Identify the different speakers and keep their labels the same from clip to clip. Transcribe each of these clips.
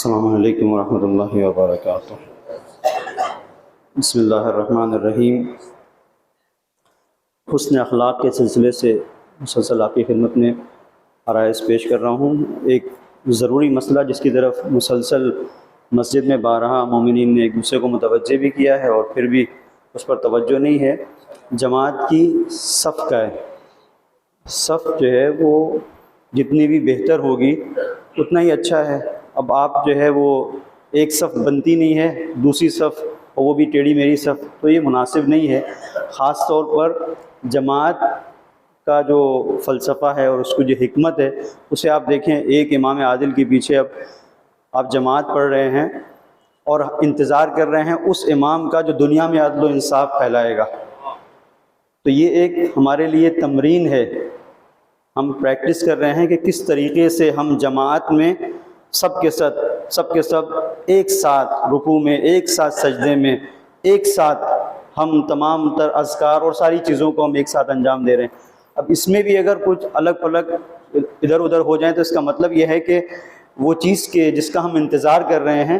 Speaker 1: السلام علیکم ورحمۃ اللہ وبرکاتہ۔ بسم اللہ الرحمن الرحیم۔ حسن اخلاق کے سلسلے سے مسلسل آپ کی خدمت میں آرائز پیش کر رہا ہوں۔ ایک ضروری مسئلہ جس کی طرف مسلسل مسجد میں بارہا مومنین نے ایک دوسرے کو متوجہ بھی کیا ہے اور پھر بھی اس پر توجہ نہیں ہے، جماعت کی صف کا ہے۔ صف جو ہے وہ جتنی بھی بہتر ہوگی اتنا ہی اچھا ہے۔ اب آپ جو ہے وہ ایک صف بنتی نہیں ہے، دوسری صف اور وہ بھی ٹیڑھی میری صف، تو یہ مناسب نہیں ہے۔ خاص طور پر جماعت کا جو فلسفہ ہے اور اس کی جو حکمت ہے اسے آپ دیکھیں۔ ایک امام عادل کے پیچھے اب آپ جماعت پڑھ رہے ہیں اور انتظار کر رہے ہیں اس امام کا جو دنیا میں عدل و انصاف پھیلائے گا، تو یہ ایک ہمارے لیے تمرین ہے۔ ہم پریکٹس کر رہے ہیں کہ کس طریقے سے ہم جماعت میں سب کے سب ایک ساتھ رکوع میں، ایک ساتھ سجدے میں، ایک ساتھ ہم تمام تر اذکار اور ساری چیزوں کو ہم ایک ساتھ انجام دے رہے ہیں۔ اب اس میں بھی اگر کچھ الگ پلگ ادھر ادھر ہو جائیں تو اس کا مطلب یہ ہے کہ وہ چیز کے جس کا ہم انتظار کر رہے ہیں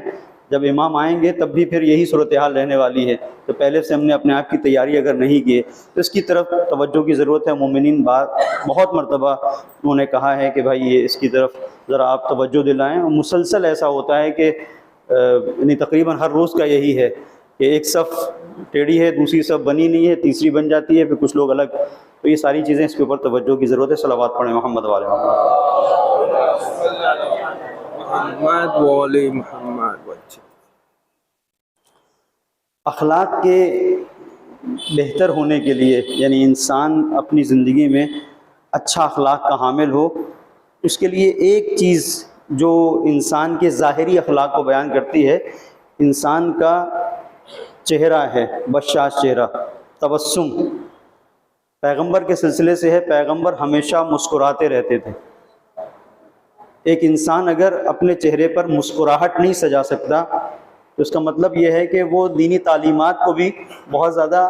Speaker 1: جب امام آئیں گے تب بھی پھر یہی صورتحال رہنے والی ہے۔ تو پہلے سے ہم نے اپنے آپ کی تیاری اگر نہیں کی تو اس کی طرف توجہ کی ضرورت ہے۔ مومنین بہت مرتبہ انہوں نے کہا ہے کہ بھائی یہ اس کی طرف ذرا آپ توجہ دلائیں، اور مسلسل ایسا ہوتا ہے کہ یعنی تقریباً ہر روز کا یہی ہے کہ ایک صف ٹیڑھی ہے، دوسری صف بنی نہیں ہے، تیسری بن جاتی ہے، پھر کچھ لوگ الگ۔ تو یہ ساری چیزیں اس کے اوپر توجہ کی ضرورت ہے۔ صلوات پڑھیں محمد والے
Speaker 2: محمد۔
Speaker 1: اخلاق کے بہتر ہونے کے لیے، یعنی انسان اپنی زندگی میں اچھا اخلاق کا حامل ہو، اس کے لیے ایک چیز جو انسان کے ظاہری اخلاق کو بیان کرتی ہے، انسان کا چہرہ ہے، بشاش چہرہ، تبسم۔ پیغمبر کے سلسلے سے ہے، پیغمبر ہمیشہ مسکراتے رہتے تھے۔ ایک انسان اگر اپنے چہرے پر مسکراہٹ نہیں سجا سکتا تو اس کا مطلب یہ ہے کہ وہ دینی تعلیمات کو بھی بہت زیادہ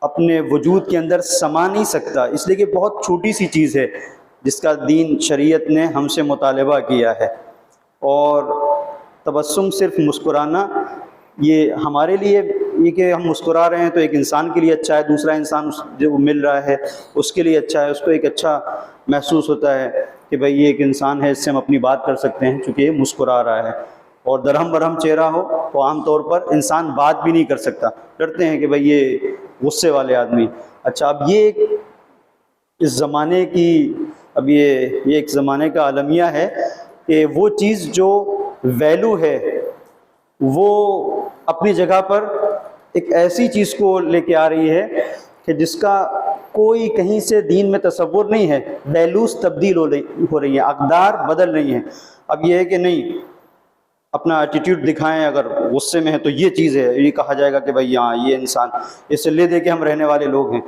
Speaker 1: اپنے وجود کے اندر سما نہیں سکتا، اس لیے کہ بہت چھوٹی سی چیز ہے جس کا دین شریعت نے ہم سے مطالبہ کیا ہے۔ اور تبسم، صرف مسکرانا، یہ ہمارے لیے یہ کہ ہم مسکرا رہے ہیں تو ایک انسان کے لیے اچھا ہے، دوسرا انسان جو مل رہا ہے اس کے لیے اچھا ہے، اس کو ایک اچھا محسوس ہوتا ہے کہ بھئی یہ ایک انسان ہے، اس سے ہم اپنی بات کر سکتے ہیں چونکہ یہ مسکرا رہا ہے۔ اور درہم برہم چہرہ ہو تو عام طور پر انسان بات بھی نہیں کر سکتا، ڈرتے ہیں کہ بھئی یہ غصے والے آدمی۔ اچھا، اب یہ اس زمانے کی یہ ایک زمانے کا المیہ ہے کہ وہ چیز جو ویلو ہے وہ اپنی جگہ پر ایک ایسی چیز کو لے کے آ رہی ہے کہ جس کا کوئی کہیں سے دین میں تصور نہیں ہے۔ ویلوز تبدیل ہو رہی ہیں، اقدار بدل رہی ہیں۔ اب یہ ہے کہ نہیں، اپنا ایٹیٹیوڈ دکھائیں، اگر غصے میں ہے تو یہ چیز ہے، یہ کہا جائے گا کہ بھئی ہاں یہ انسان، اس سے لے دے کے ہم رہنے والے لوگ ہیں۔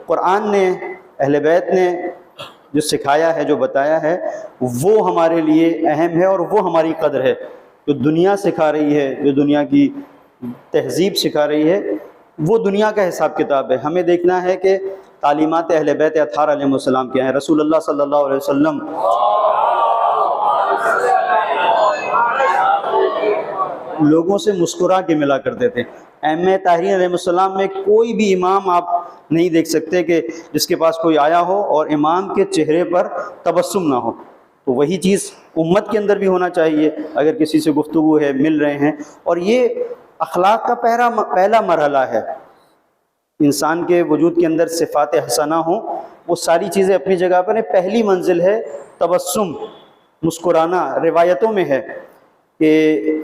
Speaker 1: قرآن نے، اہل بیت نے جو سکھایا ہے، جو بتایا ہے، وہ ہمارے لیے اہم ہے اور وہ ہماری قدر ہے۔ جو دنیا سکھا رہی ہے، جو دنیا کی تہذیب سکھا رہی ہے، وہ دنیا کا حساب کتاب ہے۔ ہمیں دیکھنا ہے کہ تعلیمات اہل بیت اطہار علیہ السلام کیا ہیں۔ رسول اللہ صلی اللہ علیہ وسلم لوگوں سے مسکرا کے ملا کرتے تھے۔ ائمہ طاہرین علیہ السلام میں کوئی بھی امام آپ نہیں دیکھ سکتے کہ جس کے پاس کوئی آیا ہو اور امام کے چہرے پر تبسم نہ ہو۔ تو وہی چیز امت کے اندر بھی ہونا چاہیے۔ اگر کسی سے گفتگو ہے، مل رہے ہیں، اور یہ اخلاق کا پہلا مرحلہ ہے۔ انسان کے وجود کے اندر صفات حسنہ ہوں، وہ ساری چیزیں اپنی جگہ پر ہیں۔ پہلی منزل ہے تبسم، مسکرانا۔ روایتوں میں ہے کہ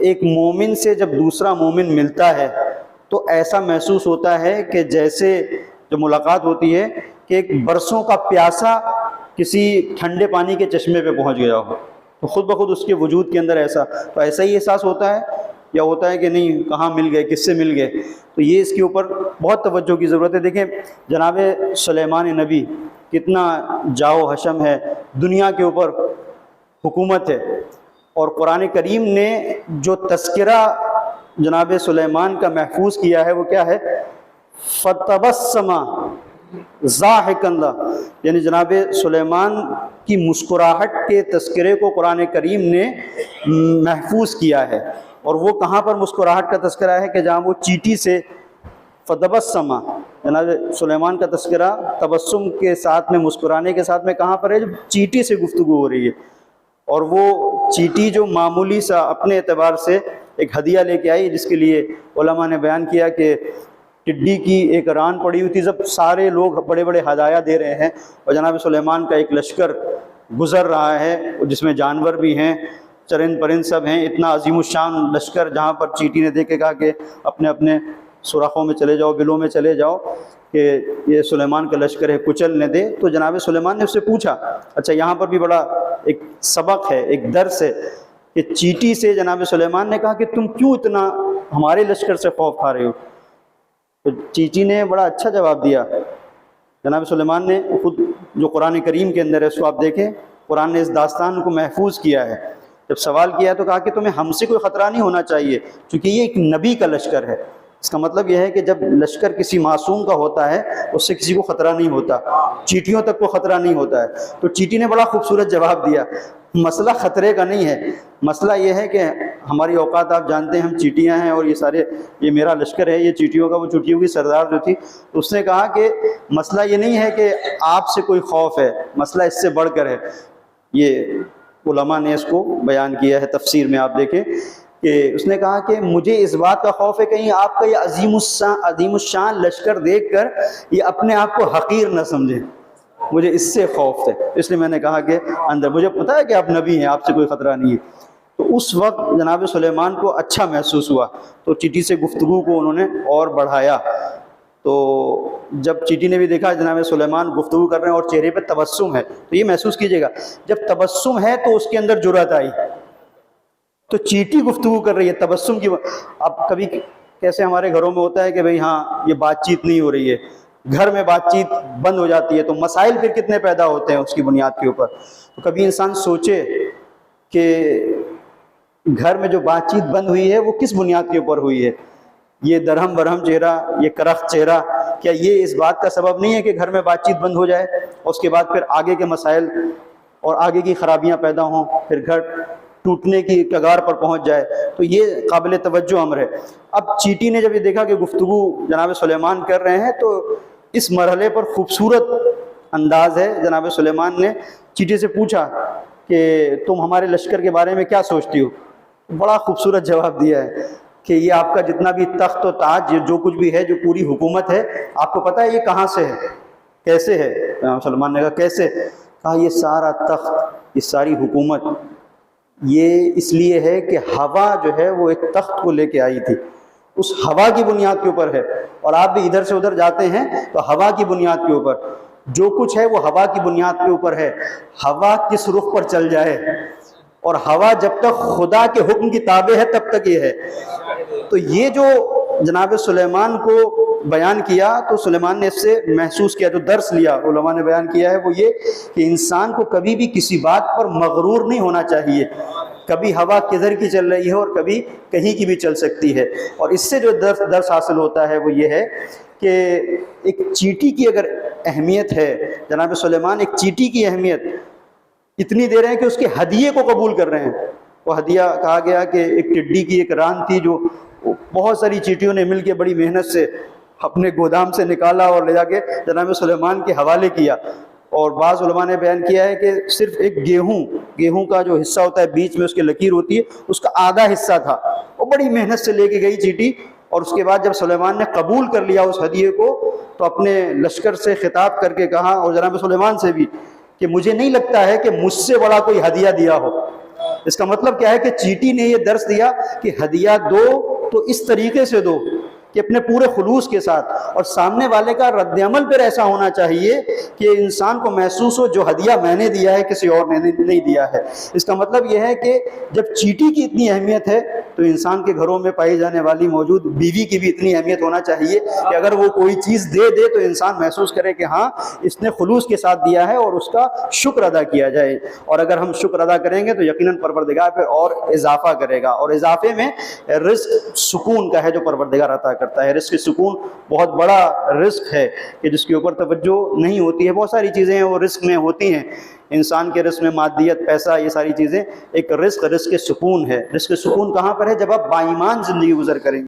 Speaker 1: ایک مومن سے جب دوسرا مومن ملتا ہے تو ایسا محسوس ہوتا ہے کہ جیسے جو ملاقات ہوتی ہے کہ ایک برسوں کا پیاسا کسی ٹھنڈے پانی کے چشمے پہ پہنچ گیا ہو، تو خود بخود اس کے وجود کے اندر ایسا ہی احساس ہوتا ہے، یا ہوتا ہے کہ نہیں کہاں مل گئے، کس سے مل گئے؟ تو یہ اس کے اوپر بہت توجہ کی ضرورت ہے۔ دیکھیں جناب سلیمان نبی، کتنا جاؤ حشم ہے، دنیا کے اوپر حکومت ہے، اور قرآن کریم نے جو تذکرہ جناب سلیمان کا محفوظ کیا ہے وہ کیا ہے؟ فتبسم ضاحکا لا، یعنی جناب سلیمان کی مسکراہٹ کے تذکرے کو قرآن کریم نے محفوظ کیا ہے۔ اور وہ کہاں پر مسکراہٹ کا تذکرہ ہے کہ جہاں وہ چیٹی سے فتبسم، جناب سلیمان کا تذکرہ تبسم کے ساتھ میں، مسکرانے کے ساتھ میں کہاں پر ہے؟ جب چیٹی سے گفتگو ہو رہی ہے، اور وہ چیٹی جو معمولی سا اپنے اعتبار سے ایک ہدیہ لے کے آئی، جس کے لیے علماء نے بیان کیا کہ ٹڈی کی ایک ران پڑی ہوئی تھی، جب سارے لوگ بڑے بڑے ہدایہ دے رہے ہیں اور جناب سلیمان کا ایک لشکر گزر رہا ہے جس میں جانور بھی ہیں، چرند پرند سب ہیں، اتنا عظیم الشان لشکر، جہاں پر چیٹی نے دیکھ کے کہا کہ اپنے اپنے سوراخوں میں چلے جاؤ، بلوں میں چلے جاؤ کہ یہ سلیمان کا لشکر ہے، کچل نہ دے۔ تو جناب سلیمان نے اس سے پوچھا، اچھا یہاں پر بھی بڑا ایک سبق ہے، ایک درس ہے کہ چیٹی سے جناب سلیمان نے کہا کہ تم کیوں اتنا ہمارے لشکر سے خوف کھا رہے ہو؟ تو چیٹی نے بڑا اچھا جواب دیا۔ جناب سلیمان نے خود جو قرآن کریم کے اندر ہے اس کو آپ دیکھیں، قرآن نے اس داستان کو محفوظ کیا ہے۔ جب سوال کیا تو کہا کہ تمہیں ہم سے کوئی خطرہ نہیں ہونا چاہیے، کیونکہ یہ ایک نبی کا لشکر ہے۔ اس کا مطلب یہ ہے کہ جب لشکر کسی معصوم کا ہوتا ہے اس سے کسی کو خطرہ نہیں ہوتا، چیٹیوں تک کو خطرہ نہیں ہوتا ہے۔ تو چیٹی نے بڑا خوبصورت جواب دیا، مسئلہ خطرے کا نہیں ہے، مسئلہ یہ ہے کہ ہماری اوقات آپ جانتے ہیں، ہم چیٹیاں ہیں اور یہ میرا لشکر ہے، یہ چیٹیوں کا، وہ چیٹیوں کی سردار جو تھی، تو اس نے کہا کہ مسئلہ یہ نہیں ہے کہ آپ سے کوئی خوف ہے، مسئلہ اس سے بڑھ کر ہے۔ یہ علماء نے اس کو بیان کیا ہے تفسیر میں، آپ دیکھیں کہ اس نے کہا کہ مجھے اس بات کا خوف ہے کہیں آپ کا یہ عظیم الشان لشکر دیکھ کر یہ اپنے آپ کو حقیر نہ سمجھیں، مجھے اس سے خوف ہے، اس لیے میں نے کہا کہ اندر مجھے پتہ ہے کہ آپ نبی ہیں، آپ سے کوئی خطرہ نہیں ہے۔ تو اس وقت جناب سلیمان کو اچھا محسوس ہوا، تو چیٹی سے گفتگو کو انہوں نے اور بڑھایا۔ تو جب چیٹی نے بھی دیکھا جناب سلیمان گفتگو کر رہے ہیں اور چہرے پہ تبسم ہے، تو یہ محسوس کیجئے گا جب تبسم ہے تو اس کے اندر جرأت آئی۔ تو چیٹی گفتگو کر رہی ہے تبسم کی۔ اب کبھی کیسے ہمارے گھروں میں ہوتا ہے کہ بھئی ہاں یہ بات چیت نہیں ہو رہی ہے، گھر میں بات چیت بند ہو جاتی ہے، تو مسائل پھر کتنے پیدا ہوتے ہیں اس کی بنیاد کے اوپر۔ تو کبھی انسان سوچے کہ گھر میں جو بات چیت بند ہوئی ہے وہ کس بنیاد کے اوپر ہوئی ہے؟ یہ درہم برہم چہرہ، یہ کرخت چہرہ، کیا یہ اس بات کا سبب نہیں ہے کہ گھر میں بات چیت بند ہو جائے اور اس کے بعد پھر آگے کے مسائل اور آگے کی خرابیاں پیدا ہوں، پھر گھر ٹوٹنے کی کگار پر پہنچ جائے؟ تو یہ قابل توجہ امر ہے۔ اب چیٹی نے جب یہ دیکھا کہ گفتگو جناب سلیمان کر رہے ہیں، تو اس مرحلے پر خوبصورت انداز ہے، جناب سلیمان نے چیٹی سے پوچھا کہ تم ہمارے لشکر کے بارے میں کیا سوچتی ہو؟ بڑا خوبصورت جواب دیا ہے کہ یہ آپ کا جتنا بھی تخت و تاج، یہ جو کچھ بھی ہے، جو پوری حکومت ہے، آپ کو پتہ ہے یہ کہاں سے ہے، کیسے ہے؟ سلیمان نے کہا کیسے؟ کہا یہ سارا تخت، یہ ساری حکومت یہ اس لیے ہے کہ ہوا جو ہے وہ ایک تخت کو لے کے آئی تھی، اس ہوا کی بنیاد کے اوپر ہے۔ اور آپ بھی ادھر سے ادھر جاتے ہیں تو ہوا کی بنیاد کے اوپر، جو کچھ ہے وہ ہوا کی بنیاد کے اوپر ہے۔ ہوا کس رخ پر چل جائے، اور ہوا جب تک خدا کے حکم کی تابع ہے تب تک یہ ہے۔ تو یہ جو جناب سلیمان کو بیان کیا، تو سلیمان نے اس سے محسوس کیا، جو درس لیا علماء نے بیان کیا ہے وہ یہ کہ انسان کو کبھی بھی کسی بات پر مغرور نہیں ہونا چاہیے۔ کبھی ہوا کدھر کی چل رہی ہے اور کبھی کہیں کی بھی چل سکتی ہے۔ اور اس سے جو درس حاصل ہوتا ہے وہ یہ ہے کہ ایک چیٹی کی اگر اہمیت ہے، جناب سلیمان ایک چیٹی کی اہمیت اتنی دے رہے ہیں کہ اس کے ہدیے کو قبول کر رہے ہیں۔ وہ ہدیہ کہا گیا کہ ایک ٹڈی کی ایک ران تھی جو بہت ساری چیٹیوں نے مل کے بڑی محنت سے اپنے گودام سے نکالا اور لے جا کے جناب سلیمان کے حوالے کیا۔ اور بعض علماء نے بیان کیا ہے کہ صرف ایک گیہوں کا جو حصہ ہوتا ہے، بیچ میں اس کی لکیر ہوتی ہے، اس کا آدھا حصہ تھا، وہ بڑی محنت سے لے کے گئی چیٹی۔ اور اس کے بعد جب سلیمان نے قبول کر لیا اس ہدیے کو، تو اپنے لشکر سے خطاب کر کے کہا، اور جناب سلیمان سے بھی، کہ مجھے نہیں لگتا ہے کہ مجھ سے بڑا کوئی ہدیہ دیا ہو۔ اس کا مطلب کیا ہے کہ چیٹی نے یہ درس دیا کہ ہدیہ دو تو اس طریقے سے دو کہ اپنے پورے خلوص کے ساتھ، اور سامنے والے کا رد عمل پھر ایسا ہونا چاہیے کہ انسان کو محسوس ہو جو ہدیہ میں نے دیا ہے کسی اور نے نہیں دیا ہے۔ اس کا مطلب یہ ہے کہ جب چیٹی کی اتنی اہمیت ہے تو انسان کے گھروں میں پائی جانے والی موجود بیوی کی بھی اتنی اہمیت ہونا چاہیے کہ اگر وہ کوئی چیز دے تو انسان محسوس کرے کہ ہاں اس نے خلوص کے ساتھ دیا ہے اور اس کا شکر ادا کیا جائے. اور اگر ہم شکر ادا کریں گے تو یقیناً پروردگار پہ اور اضافہ کرے گا. اور اضافے میں رزق سکون کا ہے جو پروردگار عطا کرتا ہے. رزق سکون بہت بڑا رزق ہے کہ جس کے اوپر توجہ نہیں ہوتی ہے. بہت ساری چیزیں ہیں وہ رزق میں ہوتی ہیں. انسان کے رزق میں مادیت، پیسہ، یہ ساری چیزیں. ایک رزق سکون ہے. رزق سکون کہاں پر ہے؟ جب آپ با ایمان زندگی گزر کریں گے.